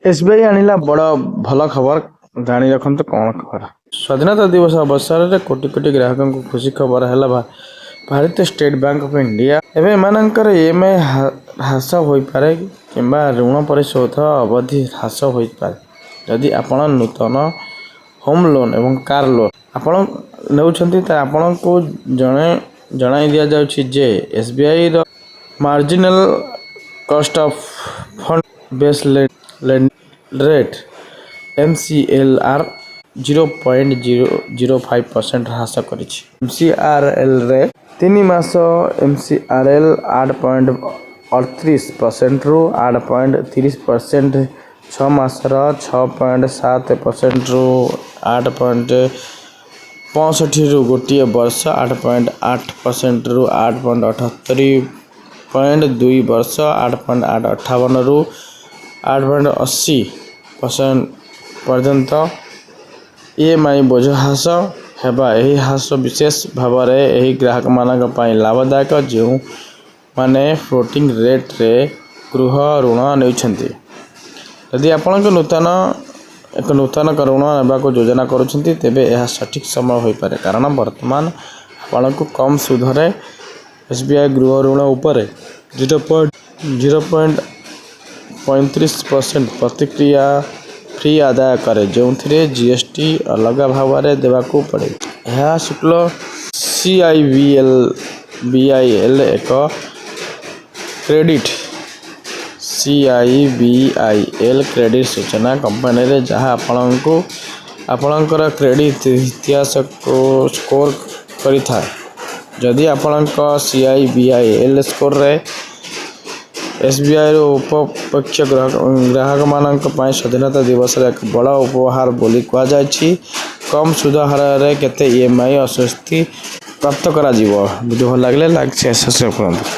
SBI आनिला बड़ भल खबर जानी रखते कौन खबर। स्वाधीनता दिवस अवसर में कोटी कोटी ग्राहकों को खुशी खबर है भारतीय स्टेट बैंक ऑफ इंडिया एवं एमानकर ईएमआई ह्रास हो पारे कि ऋण परिशोध अवधि ह्रास हो पारे जदि आपण नूतन होम लोन एवं कार लोन आपण नेउछंती त आपण को जणाई दिया जाउछि जे एसबीआई रो marginal cost of fund base rate MCLR 0.005% ह्रास कर MCRL रे 3 मास MCRL 8.38% रु 8.30%, 6 मास 6.7% रु 8.65 रु गोटे वर्ष 8.8% रु 8.78.2 वर्ष 8.58 रु 8.80% पर्यंत ईएमआई बोझ ह्रास हेबा। यही ह्रास विशेष भाव में ग्राहक मान लाभदायक जो माने फ्लोटिंग रेट रे गृह ऋण नहीं। यदि आपण एक नूतन ऋण ने योजना करुँचे तेबे यह सठिक समय हो पारे कारण वर्तमान आपण को कम सुधरे एसबीआई गृह ऋण उपर 0.35% प्रतिक्रिया फ्री आदाय करे जो जीएसटी अलग भाव में देवाकू पड़े। यह शुक्ल CIBIL एक क्रेडिट CIBIL क्रेडिट सूचना कंपनी रे जहाँ आपणकर क्रेडिट इतिहास को स्कोर करि था। जदि आपणक CIBIL स्कोर रे एसबीआई उपपक्ष ग्राहक मानक स्वाधीनता दिवस एक बड़ा उपहार बोली कह जाए। कम सुध हार रे केते ईएमआई आश्वस्ति प्राप्त करा जीवो। वीडियो भल लगे लाइक शेयर सब्सक्राइब करंतु।